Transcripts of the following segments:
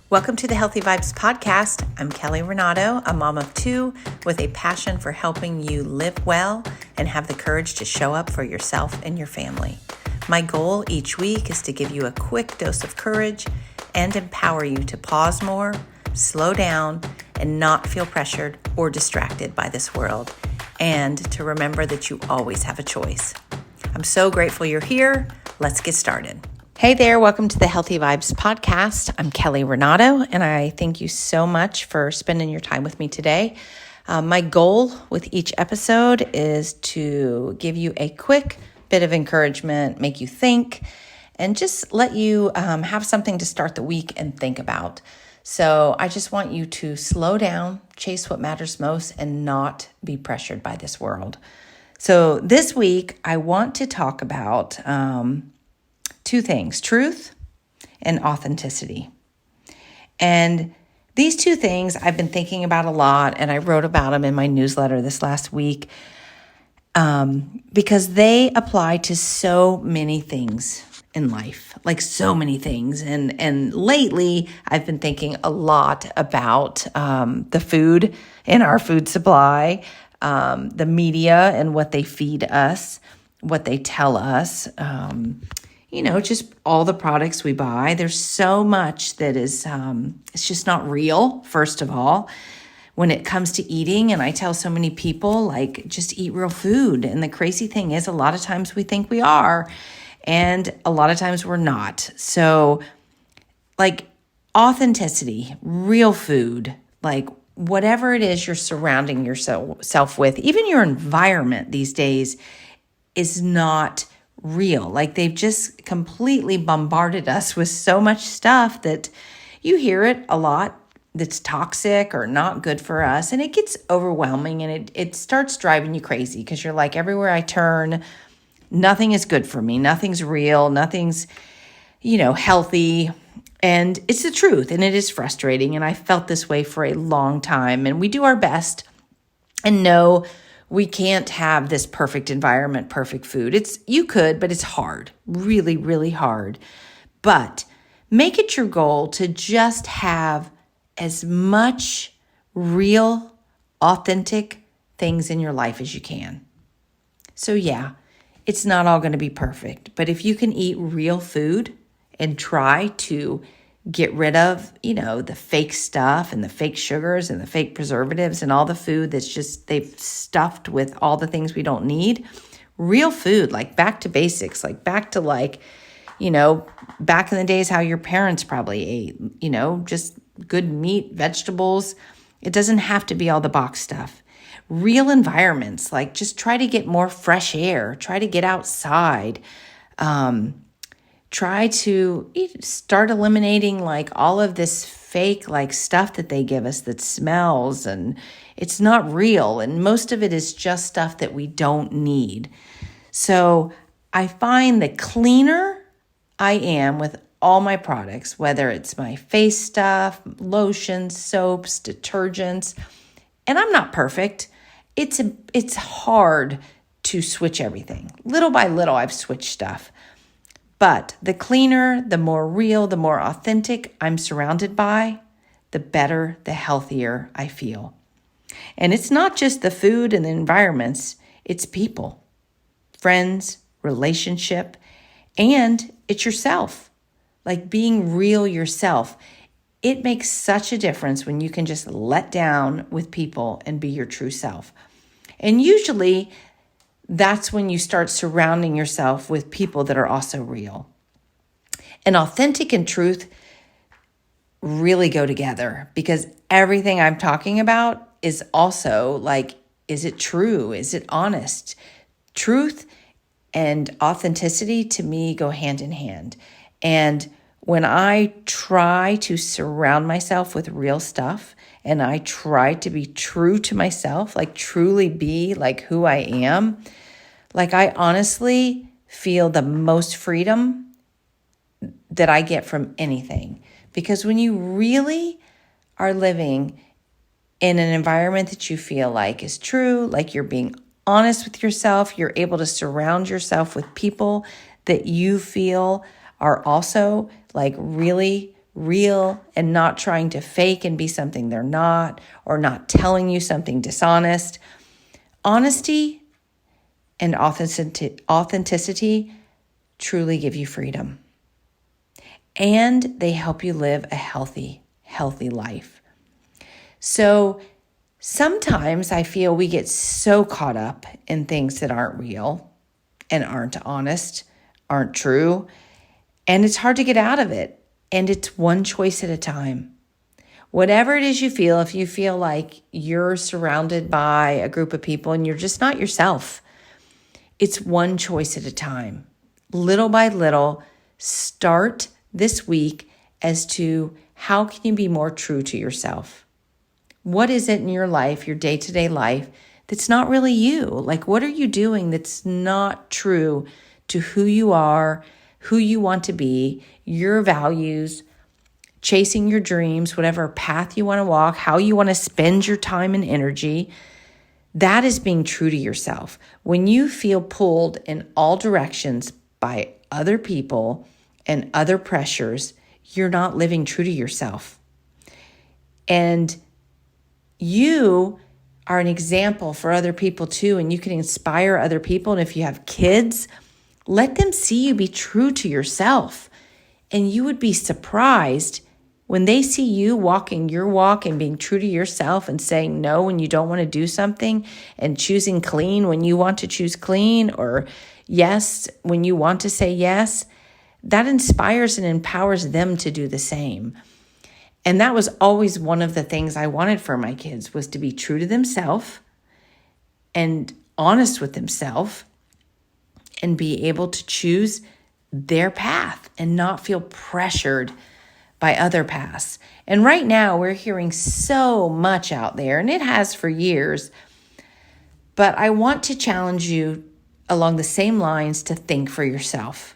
Welcome to the Healthy Vibes podcast. I'm Kelly Renato, a mom of two with a passion for helping you live well and have the courage to show up for yourself and your family. My goal each week is to give you a quick dose of courage and empower you to pause more, slow down, and not feel pressured or distracted by this world, and to remember that you always have a choice. I'm so grateful you're here. Let's get started. Hey there, welcome to the Healthy Vibes podcast. I'm Kelly Renato, and I thank you so much for spending your time with me today. My goal with each episode is to give you a quick bit of encouragement, make you think, and just let you have something to start the week and think about. So I just want you to slow down, chase what matters most, and not be pressured by this world. So this week, I want to talk about two things, truth and authenticity. And these two things I've been thinking about a lot, and I wrote about them in my newsletter this last week because they apply to so many things in life, like so many things. And lately, I've been thinking a lot about the food in our food supply, the media and what they feed us, what they tell us, just all the products we buy. There's so much that is, it's just not real, first of all, when it comes to eating. And I tell so many people, just eat real food. And the crazy thing is, a lot of times we think we are, and a lot of times we're not. So, authenticity, real food, whatever it is you're surrounding yourself with, even your environment these days is not real. They've just completely bombarded us with so much stuff that you hear it a lot that's toxic or not good for us. And it gets overwhelming, and it starts driving you crazy because you're like, everywhere I turn, nothing is good for me. Nothing's real. Nothing's, healthy. And it's the truth, and it is frustrating. And I felt this way for a long time. And we do our best and know we can't have this perfect environment, perfect food. You could, but it's hard, really, really hard. But make it your goal to just have as much real, authentic things in your life as you can. So yeah, it's not all going to be perfect, but if you can eat real food and try to get rid of, the fake stuff and the fake sugars and the fake preservatives and all the food that's just, they've stuffed with all the things we don't need. Real food, back to basics, back to back in the days how your parents probably ate, just good meat, vegetables. It doesn't have to be all the box stuff. Real environments, just try to get more fresh air, try to get outside, try to start eliminating all of this fake stuff that they give us that smells and it's not real. And most of it is just stuff that we don't need. So I find the cleaner I am with all my products, whether it's my face stuff, lotions, soaps, detergents, and I'm not perfect. It's hard to switch everything. Little by little, I've switched stuff. But the cleaner, the more real, the more authentic I'm surrounded by, the better, the healthier I feel. And it's not just the food and the environments, it's people, friends, relationship, and it's yourself. Being real yourself. It makes such a difference when you can just let down with people and be your true self. And usually, that's when you start surrounding yourself with people that are also real. And authentic and truth really go together because everything I'm talking about is also is it true? Is it honest? Truth and authenticity to me go hand in hand. And when I try to surround myself with real stuff and I try to be true to myself, truly be who I am, I honestly feel the most freedom that I get from anything. Because when you really are living in an environment that you feel is true, you're being honest with yourself, you're able to surround yourself with people that you feel are also really, real and not trying to fake and be something they're not, or not telling you something dishonest. Honesty and authenticity truly give you freedom. And they help you live a healthy life. So sometimes I feel we get so caught up in things that aren't real and aren't honest, aren't true, and it's hard to get out of it. And it's one choice at a time. Whatever it is you feel, if you feel like you're surrounded by a group of people and you're just not yourself, it's one choice at a time. Little by little, start this week as to how can you be more true to yourself? What is it in your life, your day-to-day life, that's not really you? Like, what are you doing that's not true to who you are, who you want to be, your values, chasing your dreams, whatever path you want to walk, how you want to spend your time and energy? That is being true to yourself. When you feel pulled in all directions by other people and other pressures, you're not living true to yourself. And you are an example for other people too, and you can inspire other people. And if you have kids, let them see you be true to yourself. And you would be surprised when they see you walking your walk and being true to yourself and saying no when you don't want to do something, and choosing clean when you want to choose clean, or yes when you want to say yes. That inspires and empowers them to do the same. And that was always one of the things I wanted for my kids, was to be true to themselves and honest with themselves and be able to choose their path and not feel pressured by other paths. And right now we're hearing so much out there, and it has for years, but I want to challenge you along the same lines to think for yourself,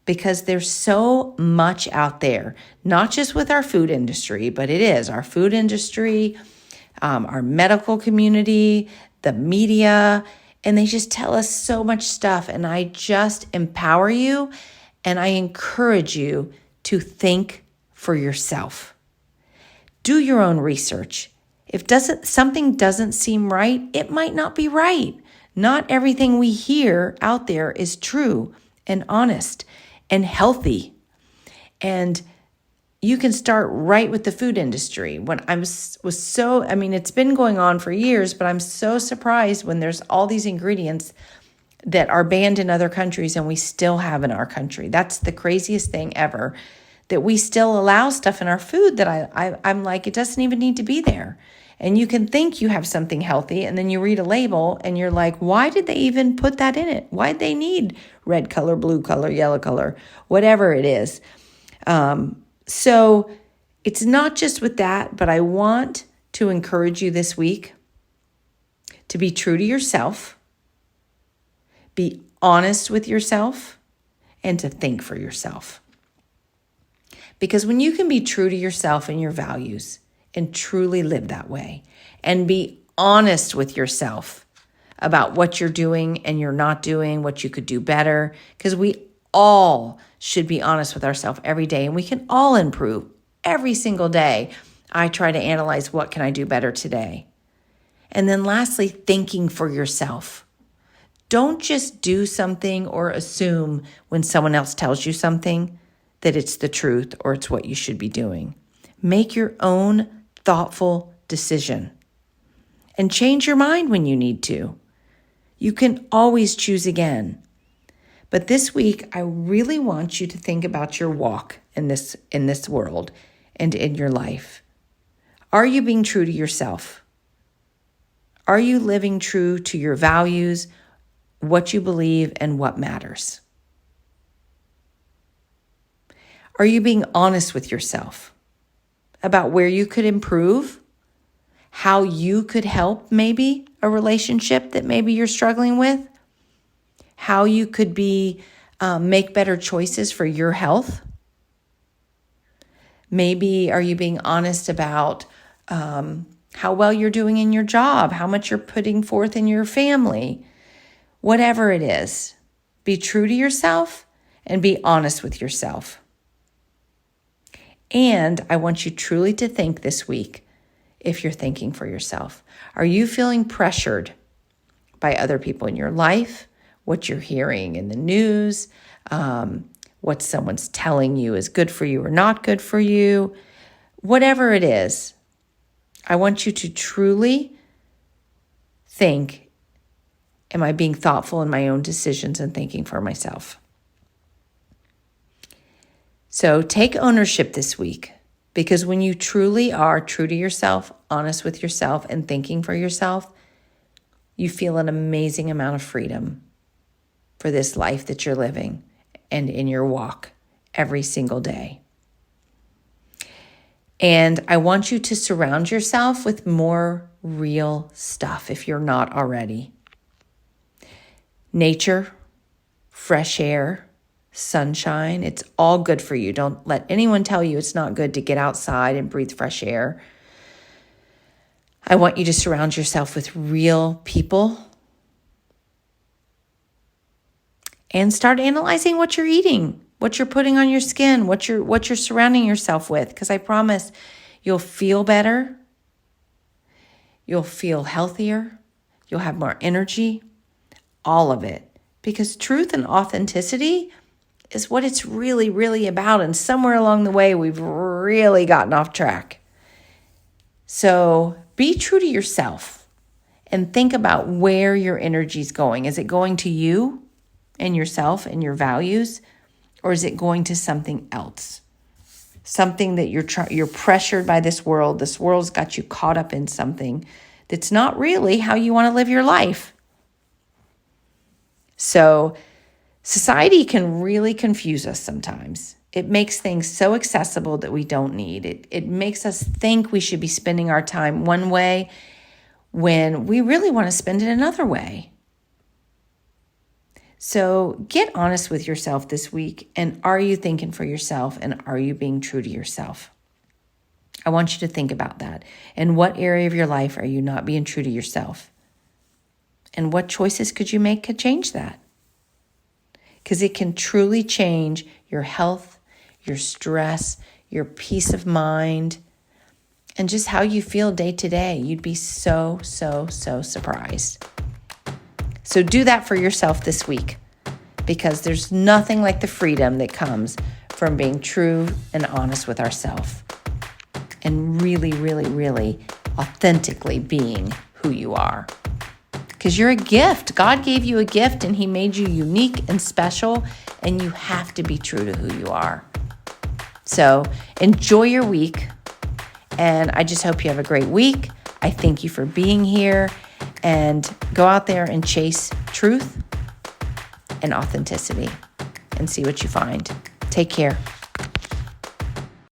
because there's so much out there, not just with our food industry, but it is our food industry, our medical community, the media, and they just tell us so much stuff. And I just empower you and I encourage you to think for yourself. Do your own research. If something doesn't seem right, it might not be right. Not everything we hear out there is true and honest and healthy. And you can start right with the food industry. When it's been going on for years, but I'm so surprised when there's all these ingredients that are banned in other countries and we still have in our country. That's the craziest thing ever, that we still allow stuff in our food that I'm like, it doesn't even need to be there. And you can think you have something healthy, and then you read a label and you're like, why did they even put that in it? Why'd they need red color, blue color, yellow color, whatever it is? So it's not just with that, but I want to encourage you this week to be true to yourself, be honest with yourself, and to think for yourself. Because when you can be true to yourself and your values and truly live that way, and be honest with yourself about what you're doing and you're not doing, what you could do better, because we all should be honest with ourselves every day, and we can all improve every single day. I try to analyze, what can I do better today? And then lastly, thinking for yourself. Don't just do something or assume when someone else tells you something that it's the truth or it's what you should be doing. Make your own thoughtful decision and change your mind when you need to. You can always choose again. But this week, I really want you to think about your walk in this world and in your life. Are you being true to yourself? Are you living true to your values, what you believe, and what matters? Are you being honest with yourself about where you could improve, how you could help maybe a relationship that maybe you're struggling with, how you could make better choices for your health? Maybe are you being honest about how well you're doing in your job, how much you're putting forth in your family? Whatever it is, be true to yourself and be honest with yourself. And I want you truly to think this week, if you're thinking for yourself, are you feeling pressured by other people in your life, what you're hearing in the news, what someone's telling you is good for you or not good for you, whatever it is? I want you to truly think, am I being thoughtful in my own decisions and thinking for myself? So take ownership this week, because when you truly are true to yourself, honest with yourself, and thinking for yourself, you feel an amazing amount of freedom for this life that you're living and in your walk every single day. And I want you to surround yourself with more real stuff if you're not already. Nature, fresh air, sunshine, it's all good for you. Don't let anyone tell you it's not good to get outside and breathe fresh air. I want you to surround yourself with real people and start analyzing what you're eating, what you're putting on your skin, what you're surrounding yourself with, because I promise you'll feel better, you'll feel healthier, you'll have more energy, all of it. Because truth and authenticity is what it's really, really about. And somewhere along the way, we've really gotten off track. So be true to yourself and think about where your energy is going. Is it going to you and yourself and your values, or is it going to something else? Something that you're pressured by this world. This world's got you caught up in something that's not really how you want to live your life. So society can really confuse us sometimes. It makes things so accessible that we don't need it. It makes us think we should be spending our time one way when we really want to spend it another way. So get honest with yourself this week. And are you thinking for yourself? And are you being true to yourself? I want you to think about that. In what area of your life are you not being true to yourself? And what choices could you make to change that? Because it can truly change your health, your stress, your peace of mind, and just how you feel day to day. You'd be so, so, so surprised. So do that for yourself this week, because there's nothing like the freedom that comes from being true and honest with ourselves and really, really, really authentically being who you are. Because you're a gift. God gave you a gift and He made you unique and special, and you have to be true to who you are. So enjoy your week, and I just hope you have a great week. I thank you for being here, and go out there and chase truth and authenticity and see what you find. Take care.